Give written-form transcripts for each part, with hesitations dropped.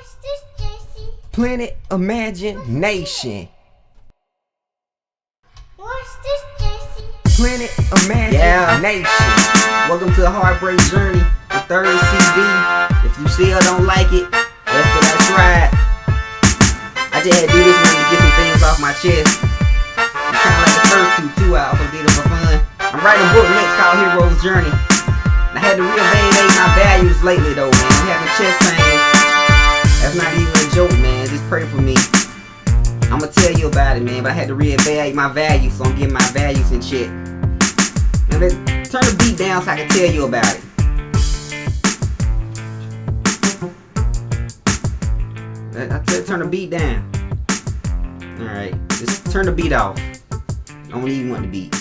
What's this, Jesse? Planet Imagination. What's this, Jesse? Planet Imagination. Welcome to the Heartbreak Journey, the third CD. If you still don't like it, that's right. I just had to do this one to get some things off my chest. It's kind of like the first two I also did it for fun. I'm writing a book next called Hero's Journey. And I had to reevaluate my values lately though, man. I'm having chest pains. That's not even a joke, man. Just pray for me. I'm gonna tell you about it, man, but I had to reevaluate my values, so I'm getting my values in check. Now let's turn the beat down so I can tell you about it. I said turn the beat down. Alright, just turn the beat off. I don't even want the beat.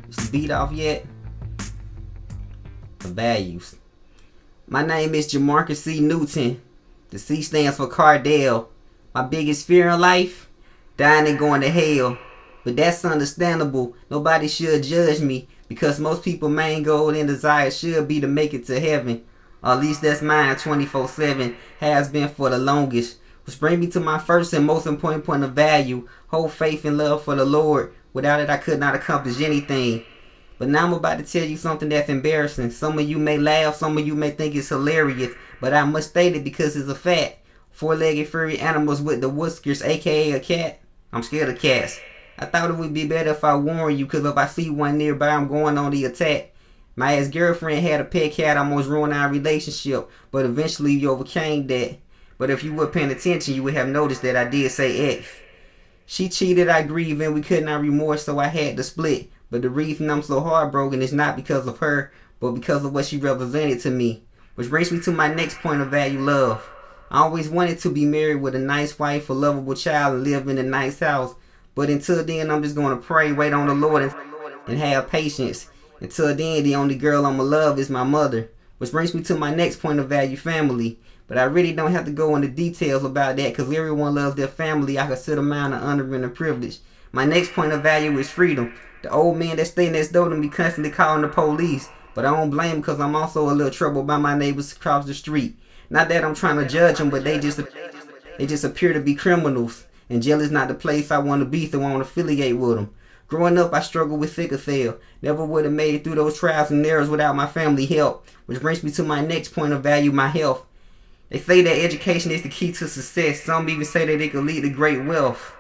Is the beat off yet? The values. My name is Jamarcus C. Newton. The C stands for Cardell. My biggest fear in life? Dying and going to hell. But that's understandable. Nobody should judge me, because most people's main goal and desire should be to make it to heaven. Or at least that's mine 24/7. Has been for the longest. Which brings me to my first and most important point of value. Hold faith and love for the Lord. Without it I could not accomplish anything. But now I'm about to tell you something that's embarrassing. Some of you may laugh, some of you may think it's hilarious, but I must state it because it's a fact. Four-legged furry animals with the whiskers, aka a cat. I'm scared of cats. I thought it would be better if I warned you, because if I see one nearby, I'm going on the attack. My ex-girlfriend had a pet cat, almost ruined our relationship, but eventually we overcame that. But if you were paying attention, you would have noticed that I did say X. She cheated, I grieve, and we could not remorse, so I had to split. But the reason I'm so heartbroken is not because of her, but because of what she represented to me. Which brings me to my next point of value, love. I always wanted to be married with a nice wife, a lovable child, and live in a nice house. But until then, I'm just going to pray, wait on the Lord, and have patience. Until then, the only girl I'ma love is my mother. Which brings me to my next point of value, family. But I really don't have to go into details about that, because everyone loves their family. I consider mine an honor and a privilege. My next point of value is freedom. The old man that stay next door to me constantly calling the police. But I don't blame him, because I'm also a little troubled by my neighbors across the street. Not that I'm trying to judge them, but they just appear to be criminals. And jail is not the place I want to be, so I won't affiliate with them. Growing up, I struggled with sickle cell. Never would have made it through those trials and errors without my family help. Which brings me to my next point of value, my health. They say that education is the key to success. Some even say that it could lead to great wealth.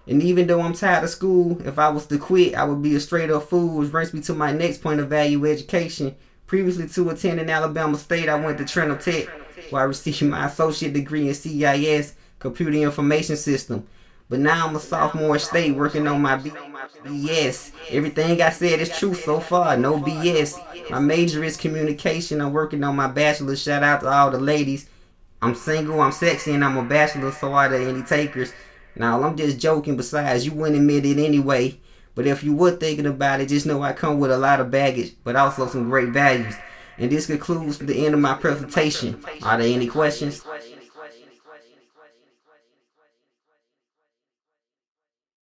And even though I'm tired of school, if I was to quit, I would be a straight up fool. Which brings me to my next point of value, education. Previously to attending Alabama State, I went to Trenton Tech, where I received my associate degree in CIS, Computer Information System. But now I'm a sophomore at State working on my BS. Everything I said is true so far, no BS. My major is communication. I'm working on my bachelor. Shout out to all the ladies. I'm single, I'm sexy, and I'm a bachelor, so are there any takers? Now, I'm just joking. Besides, you wouldn't admit it anyway. But if you were thinking about it, just know I come with a lot of baggage, but also some great values. And this concludes the end of my presentation. Are there any questions?